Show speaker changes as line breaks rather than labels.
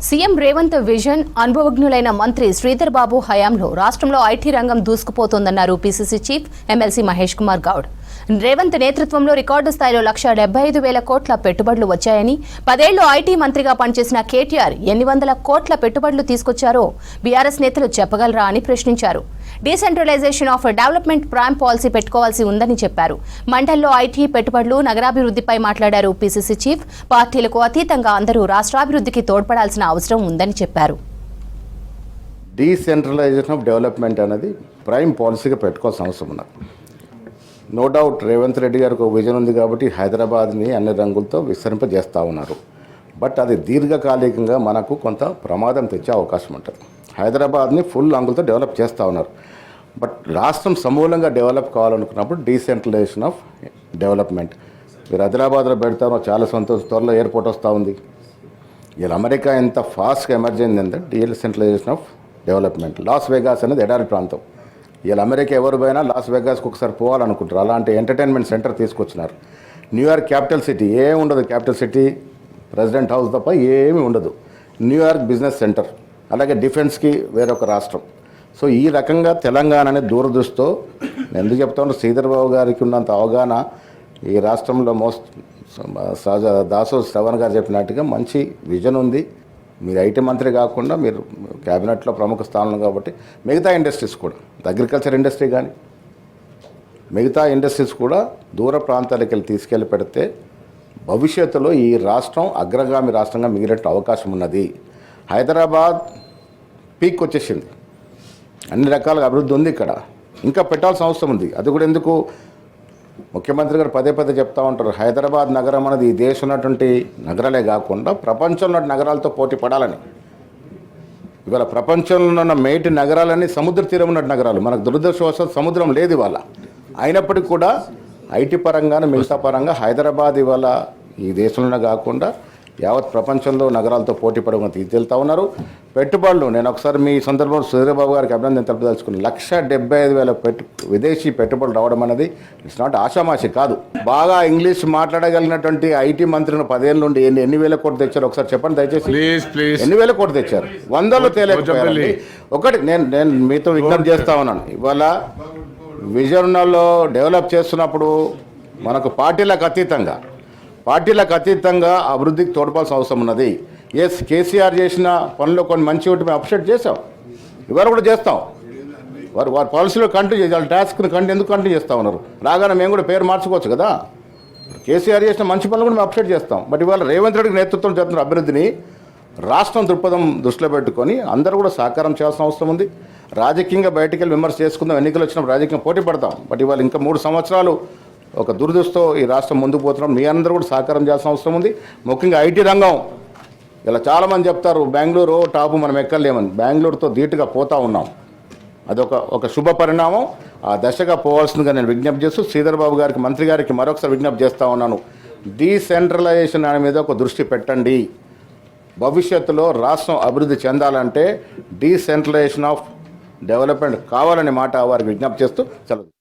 CM Revanth vision అనుభవజ్ఞులైన మంత్రి శ్రీధర్ బాబు హయాంలో రాష్ట్రంలో ఐటీ రంగం దూసుకుపోతోందన్నారు PCC chief MLC Mahesh Kumar Goud. Revanth నేతృత్వంలో రికార్డు స్థాయిలో 1,75,000 కోట్ల పెట్టుబడులు వచ్చాయని, 10 ఏళ్లు ఐటీ మంత్రిగా పనిచేసిన కేటీఆర్ ఎన్ని వందల కోట్ల పెట్టుబడులు తీసుకొచ్చారో బీఆర్ఎస్ నేతలు చెప్పగలరా అని ప్రశ్నించారు. Decentralisation of development prime policy పెట్టుకోవాల్సి ఉందని చెప్పారు. మండల్లో ఐటీ పెట్టుబడులు, నగరాభివృద్ధిపై మాట్లాడారు పీసీసీ చీఫ్. పార్టీలకు అతీతంగా అందరూ రాష్ట్రాభివృద్ధికి తోడ్పడాల్సిన అవసరం ఉందని చెప్పారు.
డీసెంట్రలైజేషన్ ఆఫ్ డెవలప్మెంట్ అనేది ప్రైమ్ పాలసీగా పెట్టుకోవాల్సిన అవసరం ఉన్నది. నో డౌట్ రేవంత్ రెడ్డి గారికి ఒక విజన్ ఉంది కాబట్టి హైదరాబాద్ని అన్ని రంగులతో విస్తరింపజేస్తూ ఉన్నారు. బట్ అది దీర్ఘకాలికంగా మనకు కొంత ప్రమాదం తెచ్చే అవకాశం ఉంటుంది. హైదరాబాద్ని ఫుల్ అంగులతో డెవలప్ చేస్తూ ఉన్నారు. బట్ రాష్ట్రం సమూలంగా డెవలప్ కావాలనుకున్నప్పుడు డీసెంట్రలైజేషన్ ఆఫ్ డెవలప్మెంట్. మీరు హైదరాబాద్లో పెడతారో చాలా సంతోషం, త్వరలో ఎయిర్పోర్ట్ వస్తూ ఉంది. ఇలా అమెరికా ఎంత ఫాస్ట్గా ఎమర్జ్ అయిందంటే decentralisation of development. Las Vegas అనేది ఎడారి ప్రాంతం. ఇలా అమెరికా ఎవరు పోయినా లాస్ వెగాస్కి ఒకసారి పోవాలనుకుంటారు. అలాంటి ఎంటర్టైన్మెంట్ సెంటర్ తీసుకొచ్చినారు. న్యూయార్క్ క్యాపిటల్ సిటీ, ఏమి ఉండదు. క్యాపిటల్ సిటీ ప్రెసిడెంట్ హౌస్ తప్ప ఏమీ ఉండదు. New York business centre. అలాగే డిఫెన్స్కి వేరొక రాష్ట్రం. సో ఈ రకంగా తెలంగాణని దూరదృష్టితో ఎందుకు చెప్తాను, శ్రీధర్ బాబు గారికి ఉన్నంత అవగాహన ఈ రాష్ట్రంలో దాసో శ్రవణ్ గారు చెప్పినట్టుగా మంచి విజన్ ఉంది. మీరు ఐటీ మంత్రి కాకుండా మీరు క్యాబినెట్లో ప్రముఖ స్థానంలో కాబట్టి మిగతా ఇండస్ట్రీస్ కూడా, అగ్రికల్చర్ ఇండస్ట్రీ కానీ మిగతా ఇండస్ట్రీస్ కూడా దూర ప్రాంతాలకు వెళ్ళి తీసుకెళ్ళి పెడితే భవిష్యత్తులో ఈ రాష్ట్రం అగ్రగామి రాష్ట్రంగా మిగిలినట్టు అవకాశం ఉన్నది. హైదరాబాద్ పీక్ వచ్చేసింది, అన్ని రకాలుగా అభివృద్ధి ఉంది. ఇక్కడ ఇంకా పెట్టాల్సిన అవసరం ఉంది. అది కూడా ఎందుకు ముఖ్యమంత్రి గారు పదే పదే చెప్తూ ఉంటారు, హైదరాబాద్ నగరం అనేది ఈ దేశం ఉన్నటువంటి నగరాలే కాకుండా ప్రపంచంలో నగరాలతో పోటీ పడాలని. ఇవాళ ప్రపంచంలో ఉన్న మేటి నగరాలన్నీ సముద్ర తీరం ఉన్న నగరాలు. మనకు దురదృష్టవశాత్తు సముద్రం లేదు ఇవాళ. అయినప్పటికీ కూడా ఐటీ పరంగానే మిగతా పరంగా హైదరాబాద్ ఇవాళ ఈ దేశంలోనే కాకుండా యావత్ ప్రపంచంలో నగరాలతో పోటీ పడమని తీసుకెళ్తా ఉన్నారు. పెట్టుబడులు నేను ఒకసారి మీ సందర్భంలో శ్రీధర్బాబు గారికి అభినందన తెలుపదలుచుకున్నాను. 1,75,000 విదేశీ పెట్టుబడులు రావడం అనేది ఇట్స్ నాట్ ఆషామాషి కాదు. బాగా ఇంగ్లీష్ మాట్లాడగలిగినటువంటి ఐటీ మంత్రిని 10 ఏళ్ళ నుండి ఎన్ని వేల కోట్లు తెచ్చారు ఒకసారి చెప్పండి దయచేసి. ఎన్ని వేల కోట్లు తెచ్చారు? 100లో తేలేకపోయారు. ఒకటి నేను మీతో విజ్ఞప్తి చేస్తా ఉన్నాను, ఇవాళ విజయనగరంలో డెవలప్ చేస్తున్నప్పుడు మనకు పార్టీలకు అతీతంగా అభివృద్ధికి తోడ్పాల్సిన అవసరం ఉన్నది. ఎస్, కేసీఆర్ చేసిన పనులు కొన్ని మంచి ఒకటి మేము అప్రిషియేట్ చేసాం, ఇవాళ కూడా చేస్తాం. వారి పాలసీలో కంటిన్యూ చేయాలి. వాళ్ళ టాస్క్ని ఎందుకు కంటిన్యూ చేస్తూ ఉన్నారు? రాగానే మేము కూడా పేరు మార్చుకోవచ్చు కదా. కేసీఆర్ చేసిన మంచి పనులు కూడా మేము అప్రిషియేట్ చేస్తాం. బట్ ఇవాళ రేవంత్ రెడ్డి నేతృత్వం చేస్తున్న అభివృద్ధిని రాష్ట్రం దృక్పథం దృష్టిలో పెట్టుకొని అందరూ కూడా సహకారం చేయాల్సిన అవసరం ఉంది. రాజకీయంగా బయటికి వెళ్ళి విమర్శ చేసుకుందాం, ఎన్నికలు వచ్చినప్పుడు రాజకీయం పోటీ పడతాం. బట్ ఇవాళ ఇంకా 3 సంవత్సరాలు ఒక దురదృష్టితో ఈ రాష్ట్రం ముందుకు పోతున్నాం. మీ అందరూ కూడా సహకారం చేయాల్సిన అవసరం ఉంది. ముఖ్యంగా ఐటీ రంగం. ఇలా చాలామంది చెప్తారు బెంగళూరు టాపు మనం ఎక్కలేమని. బెంగళూరుతో ధీటుగా పోతూ ఉన్నాం. అదొక శుభ పరిణామం. ఆ దశగా పోవాల్సిందిగా నేను విజ్ఞప్తి చేస్తూ శ్రీధర్ బాబు గారికి, మంత్రి గారికి మరొకసారి విజ్ఞప్తి చేస్తూ ఉన్నాను. డీసెంట్రలైజేషన్ అనే మీద ఒక దృష్టి పెట్టండి. భవిష్యత్తులో రాష్ట్రం అభివృద్ధి చెందాలంటే డీసెంట్రలైజేషన్ ఆఫ్ డెవలప్మెంట్ కావాలనే మాట వారికి విజ్ఞప్తి చేస్తూ సెలవు.